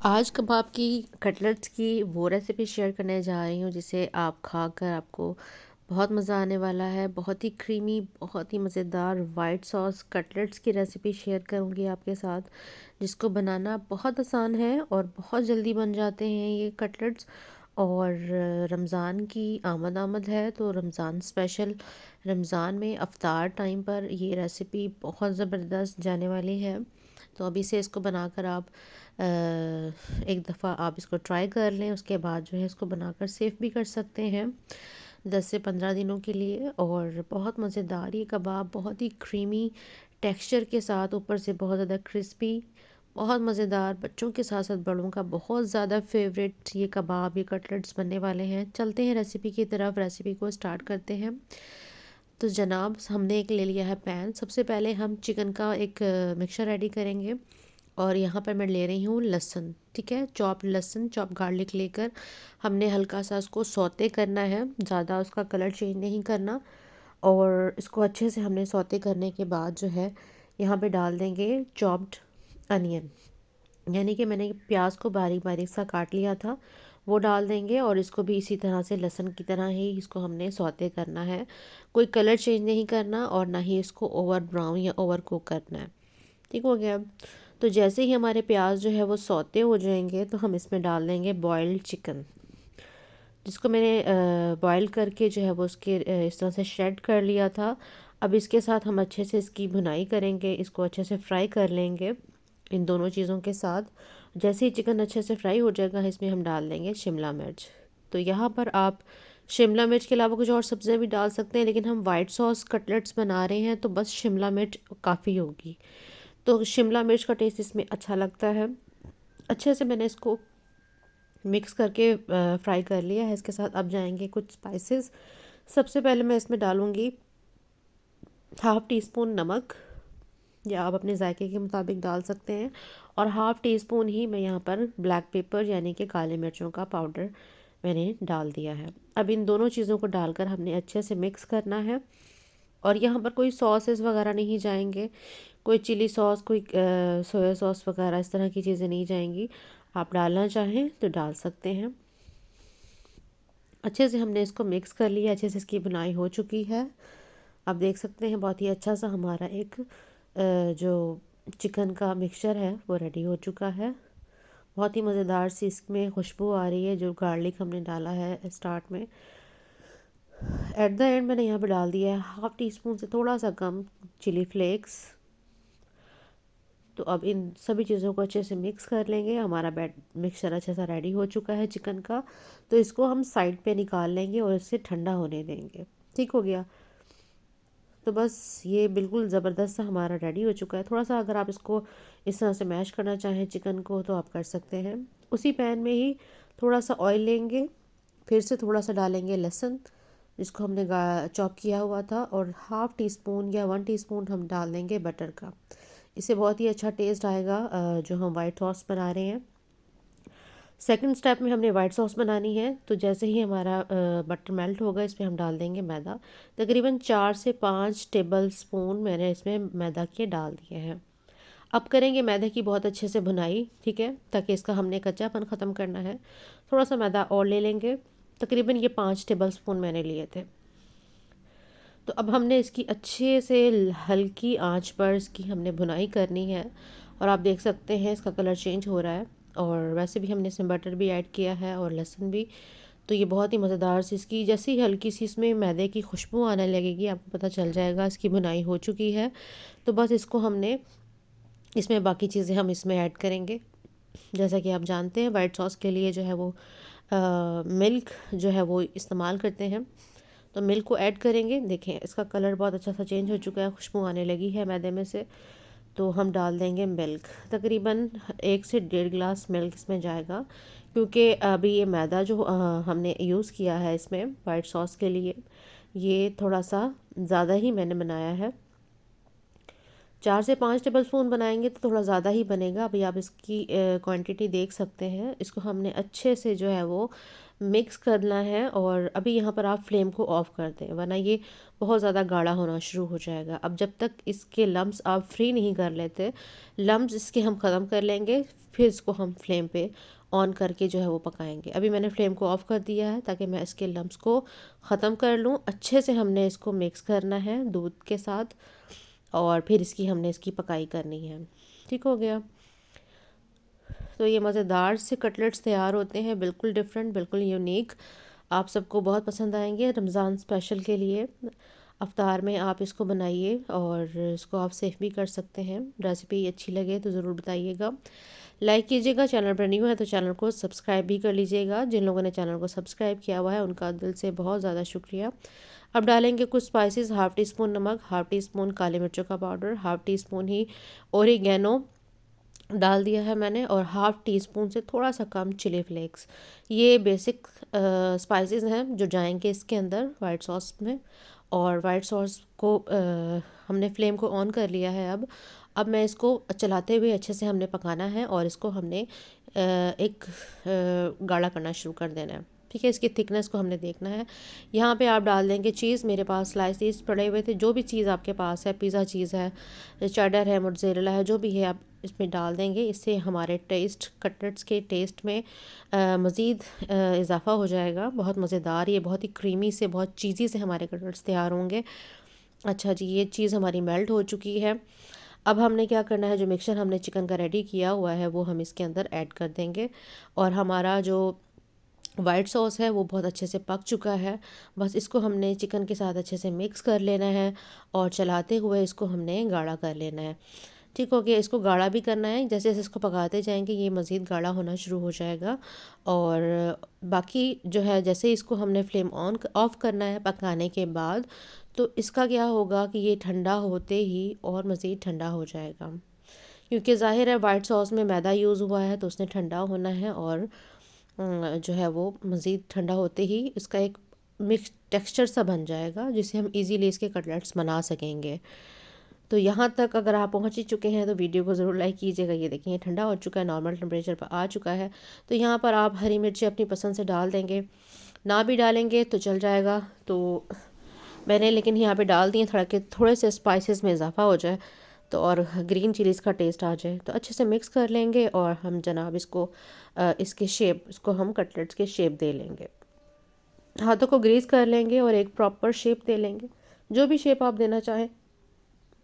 आज कबाब की कटलेट्स की वो रेसिपी शेयर करने जा रही हूँ जिसे आप खाकर आपको बहुत मज़ा आने वाला है। बहुत ही क्रीमी, बहुत ही मज़ेदार वाइट सॉस कटलेट्स की रेसिपी शेयर करूँगी आपके साथ, जिसको बनाना बहुत आसान है और बहुत जल्दी बन जाते हैं ये कटलेट्स। और रमज़ान की आमद आमद है, तो रमज़ान स्पेशल रमज़ान में अफ्तार टाइम पर ये रेसिपी बहुत ज़बरदस्त जाने वाली है। तो अभी से इसको बनाकर आप एक दफ़ा आप इसको ट्राई कर लें, उसके बाद जो है इसको बनाकर सेव भी कर सकते हैं 10 से 15 दिनों के लिए। और बहुत मज़ेदार ये कबाब, बहुत ही क्रीमी टेक्सचर के साथ, ऊपर से बहुत ज़्यादा क्रिस्पी, बहुत मज़ेदार, बच्चों के साथ साथ बड़ों का बहुत ज़्यादा फेवरेट ये कबाब, ये कटलेट्स बनने वाले हैं। चलते हैं रेसिपी की तरफ, रेसिपी को स्टार्ट करते हैं। तो जनाब, हमने एक ले लिया है पैन। सबसे पहले हम चिकन का एक मिक्सचर रेडी करेंगे। और यहाँ पर मैं ले रही हूँ लहसुन, ठीक है, चॉप लहसुन, चॉप गार्लिक लेकर हमने हल्का सा उसको सौते करना है, ज़्यादा उसका कलर चेंज नहीं करना। और इसको अच्छे से हमने सौते करने के बाद जो है यहाँ पे डाल देंगे चॉप्ड अनियन, यानी कि मैंने प्याज को बारीक बारीक सा काट लिया था, वो डाल देंगे। और इसको भी इसी तरह से लहसुन की तरह ही इसको हमने सौते करना है। कोई कलर चेंज नहीं करना और ना ही इसको ओवर ब्राउन या ओवर कुक करना है। ठीक हो गया। तो जैसे ही हमारे प्याज जो है वो सौते हो जाएंगे, तो हम इसमें डाल देंगे बॉयल्ड चिकन, जिसको मैंने बॉयल करके जो है वो उसके इस तरह से श्रेड कर लिया था। अब इसके साथ हम अच्छे से इसकी भुनाई करेंगे, इसको अच्छे से फ्राई कर लेंगे इन दोनों चीज़ों के साथ। जैसे ही चिकन अच्छे से फ्राई हो जाएगा, इसमें हम डाल देंगे शिमला मिर्च। तो यहाँ पर आप शिमला मिर्च के अलावा कुछ और सब्जियाँ भी डाल सकते हैं, लेकिन हम वाइट सॉस कटलेट्स बना रहे हैं तो बस शिमला मिर्च काफ़ी होगी। तो शिमला मिर्च का टेस्ट इसमें अच्छा लगता है। अच्छे से मैंने इसको मिक्स करके फ्राई कर लिया है। इसके साथ अब जाएंगे कुछ स्पाइसेस। सबसे पहले मैं इसमें डालूँगी हाफ़ टी स्पून नमक, या आप अपने जायके के मुताबिक डाल सकते हैं। और हाफ़ टी स्पून ही मैं यहाँ पर ब्लैक पेपर यानी कि काली मिर्चों का पाउडर मैंने डाल दिया है। अब इन दोनों चीज़ों को डालकर हमने अच्छे से मिक्स करना है। और यहाँ पर कोई सॉसेस वगैरह नहीं जाएंगे, कोई चिली सॉस, कोई सोया सॉस वगैरह इस तरह की चीज़ें नहीं जाएंगी। आप डालना चाहें तो डाल सकते हैं। अच्छे से हमने इसको मिक्स कर लिया, अच्छे से इसकी बुनाई हो चुकी है। आप देख सकते हैं बहुत ही अच्छा सा हमारा एक जो चिकन का मिक्सचर है वो रेडी हो चुका है। बहुत ही मज़ेदार सी इसमें खुशबू आ रही है, जो गार्लिक हमने डाला है स्टार्ट में। एट द एंड मैंने यहाँ पे डाल दिया है हाफ़ टी स्पून से थोड़ा सा कम चिली फ्लेक्स। तो अब इन सभी चीज़ों को अच्छे से मिक्स कर लेंगे। हमारा बैट मिक्सचर अच्छे से रेडी हो चुका है चिकन का। तो इसको हम साइड पे निकाल लेंगे और इसे ठंडा होने देंगे। ठीक हो गया। तो बस ये बिल्कुल ज़बरदस्त सा हमारा रेडी हो चुका है। थोड़ा सा अगर आप इसको इस तरह से मैश करना चाहें चिकन को तो आप कर सकते हैं। उसी पैन में ही थोड़ा सा ऑयल लेंगे, फिर से थोड़ा सा डालेंगे लहसुन, जिसको हमने चॉप किया हुआ था। और हाफ़ टी स्पून या 1 टीस्पून हम डाल देंगे बटर का। इससे बहुत ही अच्छा टेस्ट आएगा जो हम वाइट सॉस बना रहे हैं। सेकंड स्टेप में हमने वाइट सॉस बनानी है। तो जैसे ही हमारा बटर मेल्ट होगा, इसमें हम डाल देंगे मैदा। तकरीबन 4 से 5 टेबल स्पून मैंने इसमें मैदा के डाल दिए हैं। अब करेंगे मैदे की बहुत अच्छे से भुनाई, ठीक है, ताकि इसका हमने कच्चापन ख़त्म करना है। थोड़ा सा मैदा और ले लेंगे, तकरीबन ये 5 टेबल स्पून मैंने लिए थे। तो अब हमने इसकी अच्छे से हल्की आंच पर इसकी हमने भुनाई करनी है। और आप देख सकते हैं इसका कलर चेंज हो रहा है। और वैसे भी हमने इसमें बटर भी ऐड किया है और लहसुन भी। तो ये बहुत ही मज़ेदार सी इसकी जैसे ही हल्की सी इसमें मैदे की खुशबू आने लगेगी, आपको पता चल जाएगा इसकी भुनाई हो चुकी है। तो बस इसको हमने इसमें बाकी चीज़ें हम इसमें ऐड करेंगे। जैसा कि आप जानते हैं वाइट सॉस के लिए जो है वो मिल्क जो है वो इस्तेमाल करते हैं। तो मिल्क को ऐड करेंगे। देखें इसका कलर बहुत अच्छा सा चेंज हो चुका है, खुशबू आने लगी है मैदे में से। तो हम डाल देंगे मिल्क, तकरीबन 1 से 1.5 गिलास मिल्क इसमें जाएगा, क्योंकि अभी ये मैदा जो हमने यूज़ किया है इसमें वाइट सॉस के लिए, ये थोड़ा सा ज़्यादा ही मैंने बनाया है। 4 से 5 टेबल स्पून बनाएंगे तो थोड़ा ज़्यादा ही बनेगा। अभी आप इसकी क्वांटिटी देख सकते हैं। इसको हमने अच्छे से जो है वो मिक्स करना है, और अभी यहाँ पर आप फ्लेम को ऑफ कर दें, वरना ये बहुत ज़्यादा गाढ़ा होना शुरू हो जाएगा। अब जब तक इसके लम्स आप फ्री नहीं कर लेते, लम्स इसके हम ख़त्म कर लेंगे, फिर इसको हम फ्लेम पे ऑन करके जो है वो पकाएंगे। अभी मैंने फ्लेम को ऑफ़ कर दिया है ताकि मैं इसके लम्स को ख़त्म कर लूँ। अच्छे से हमने इसको मिक्स करना है दूध के साथ, और फिर हमने इसकी पकाई करनी है। ठीक हो गया। तो ये मज़ेदार से कटलेट्स तैयार होते हैं, बिल्कुल डिफरेंट, बिल्कुल यूनिक। आप सबको बहुत पसंद आएंगे। रमज़ान स्पेशल के लिए अफ्तार में आप इसको बनाइए, और इसको आप सेव भी कर सकते हैं। रेसिपी अच्छी लगे तो ज़रूर बताइएगा, लाइक कीजिएगा। चैनल पर न्यू है तो चैनल को सब्सक्राइब भी कर लीजिएगा। जिन लोगों ने चैनल को सब्सक्राइब किया हुआ है उनका दिल से बहुत ज़्यादा शुक्रिया। अब डालेंगे कुछ स्पाइसेस। हाफ़ टी स्पून नमक, हाफ़ टी स्पून काली मिर्चों का पाउडर, हाफ़ टी स्पून ही ओरिगेनो डाल दिया है मैंने, और हाफ़ टी स्पून से थोड़ा सा कम चिली फ्लेक्स। ये बेसिक स्पाइसेस हैं जो जाएंगे इसके अंदर वाइट सॉस में। और वाइट सॉस को हमने फ्लेम को ऑन कर लिया है। अब मैं इसको चलाते हुए अच्छे से हमने पकाना है, और इसको हमने एक गाढ़ा करना शुरू कर देना है। ठीक है, इसकी थिकनेस को हमने देखना है। यहाँ पे आप डाल देंगे चीज़। मेरे पास स्लाइसेस पड़े हुए थे, जो भी चीज़ आपके पास है, पिज़्ज़ा चीज़ है, चेडर है, मोज़रेला है, जो भी है आप इसमें डाल देंगे। इससे हमारे कटलेट्स के टेस्ट में मज़ीद इजाफ़ा हो जाएगा। बहुत मज़ेदार, ये बहुत ही क्रीमी से, बहुत चीज़ी से हमारे कटलेट्स तैयार होंगे। अच्छा जी, ये चीज़ हमारी मेल्ट हो चुकी है। अब हमने क्या करना है, जो मिक्सचर हमने चिकन का रेडी किया हुआ है वो हम इसके अंदर ऐड कर देंगे। और हमारा जो वाइट सॉस है वो बहुत अच्छे से पक चुका है। बस इसको हमने चिकन के साथ अच्छे से मिक्स कर लेना है, और चलाते हुए इसको हमने गाढ़ा कर लेना है। ठीक हो गया। इसको गाढ़ा भी करना है, जैसे जैसे इसको पकाते जाएंगे ये मज़ीद गाढ़ा होना शुरू हो जाएगा। और बाकी जो है, जैसे इसको हमने फ्लेम ऑन ऑफ़ करना है पकाने के बाद, तो इसका क्या होगा कि ये ठंडा होते ही और मज़ीद ठंडा हो जाएगा, क्योंकि ज़ाहिर है वाइट सॉस में मैदा यूज़ हुआ है तो उसने ठंडा होना है। और जो है वो मज़ीद ठंडा होते ही इसका एक मिक्स टेक्सचर सा बन जाएगा, जिससे हम इजीली इसके कटलेट्स बना सकेंगे। तो यहाँ तक अगर आप पहुँच ही चुके हैं तो वीडियो को ज़रूर लाइक कीजिएगा। ये देखिए ये ठंडा हो चुका है, नॉर्मल टेम्परेचर पर आ चुका है। तो यहाँ पर आप हरी मिर्ची अपनी पसंद से डाल देंगे, ना भी डालेंगे तो चल जाएगा। तो मैंने लेकिन यहाँ पे डाल दिए ताकि थोड़े से स्पाइसेस में इजाफा हो जाए, तो और ग्रीन चिलीज़ का टेस्ट आ जाए। तो अच्छे से मिक्स कर लेंगे, और हम जनाब इसको इसको हम कटलेट्स के शेप दे लेंगे। हाथों को ग्रीस कर लेंगे और एक प्रॉपर शेप दे लेंगे, जो भी शेप आप देना चाहें।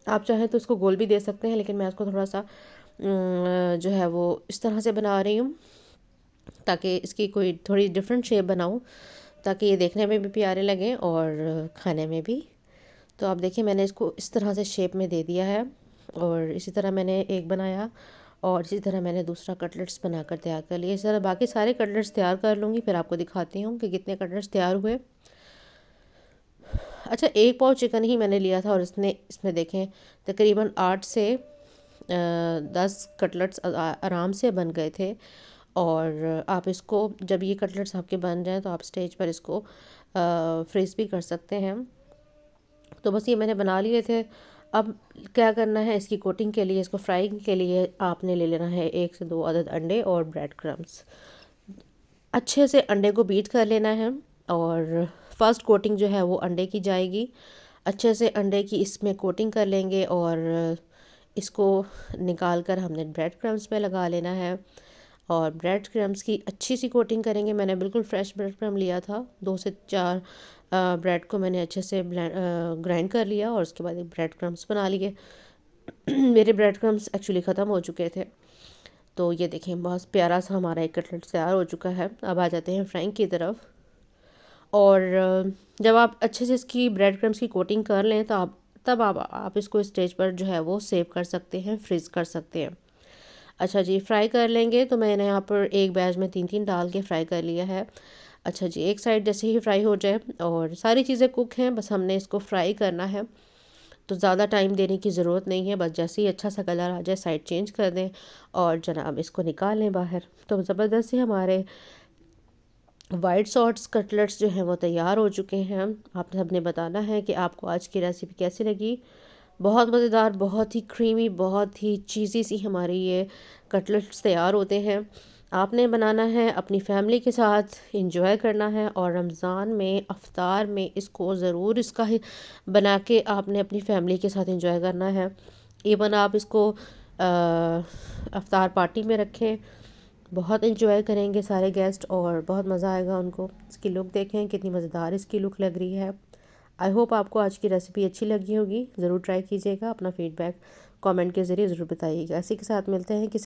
आप चाहें तो इसको गोल भी दे सकते हैं, लेकिन मैं इसको थोड़ा सा जो है वो इस तरह से बना रही हूँ ताकि इसकी कोई थोड़ी डिफरेंट शेप बनाऊँ, ताकि ये देखने में भी प्यारे लगें और खाने में भी। तो आप देखिए मैंने इसको इस तरह से शेप में दे दिया है, और इसी तरह मैंने एक बनाया, और इसी तरह मैंने दूसरा कटलेट्स बनाकर तैयार कर लिया। इस तरह बाकी सारे कटलेट्स तैयार कर लूँगी, फिर आपको दिखाती हूँ कि कितने कटलेट्स तैयार हुए। अच्छा, 1 पाव चिकन ही मैंने लिया था, और इसमें देखें तकरीबन 8 से 10 कटलेट्स आराम से बन गए थे। और आप इसको जब ये कटलेट्स आपके बन जाएं तो आप स्टेज पर इसको फ्रीज़ भी कर सकते हैं। तो बस ये मैंने बना लिए थे। अब क्या करना है, इसकी कोटिंग के लिए, इसको फ्राइंग के लिए आपने ले लेना है 1 से 2 अदद अंडे और ब्रेड क्रम्स। अच्छे से अंडे को बीट कर लेना है, और फर्स्ट कोटिंग जो है वो अंडे की जाएगी। अच्छे से अंडे की इसमें कोटिंग कर लेंगे, और इसको निकाल कर हमने ब्रेड क्रम्स पे लगा लेना है, और ब्रेड क्रम्स की अच्छी सी कोटिंग करेंगे। मैंने बिल्कुल फ्रेश ब्रेड क्रम्ब लिया था, 2 से 4 ब्रेड को मैंने अच्छे से ग्राइंड कर लिया, और उसके बाद एक ब्रेड क्रम्स बना लिए। मेरे ब्रेड क्रम्स एक्चुअली ख़त्म हो चुके थे। तो ये देखें बहुत प्यारा सा हमारा एक कटलेट तैयार हो चुका है। अब आ जाते हैं फ्राइंग की तरफ। और जब आप अच्छे से इसकी ब्रेड क्रम्स की कोटिंग कर लें तो आप इसको स्टेज पर जो है वो सेव कर सकते हैं, फ्रीज़ कर सकते हैं। अच्छा जी, फ्राई कर लेंगे। तो मैंने यहाँ पर एक बैच में 3-3 डाल के फ्राई कर लिया है। अच्छा जी, एक साइड जैसे ही फ्राई हो जाए, और सारी चीज़ें कुक हैं, बस हमने इसको फ्राई करना है। तो ज़्यादा टाइम देने की ज़रूरत नहीं है, बस जैसे ही अच्छा सा कलर आ जाए साइड चेंज कर दें, और जनाब इसको निकाल लें बाहर। तो ज़बरदस्त से हमारे वाइट सॉस कटलेट्स जो हैं वो तैयार हो चुके हैं। आप सबने बताना है कि आपको आज की रेसिपी कैसी लगी। बहुत मज़ेदार, बहुत ही क्रीमी, बहुत ही चीज़ी सी हमारी ये कटलेट्स तैयार होते हैं। आपने बनाना है, अपनी फैमिली के साथ एंजॉय करना है और रमज़ान में अफ्तार में इसको ज़रूर इसका ही बना के आपने अपनी फैमिली के साथ एंजॉय करना है। इवन आप इसको अफ्तार पार्टी में रखें, बहुत एंजॉय करेंगे सारे गेस्ट और बहुत मज़ा आएगा उनको। इसकी लुक देखें कितनी मज़ेदार इसकी लुक लग रही है। आई होप आपको आज की रेसिपी अच्छी लगी होगी। ज़रूर ट्राई कीजिएगा, अपना फीडबैक कमेंट के ज़रिए ज़रूर बताइएगा। इसी के साथ मिलते हैं किसी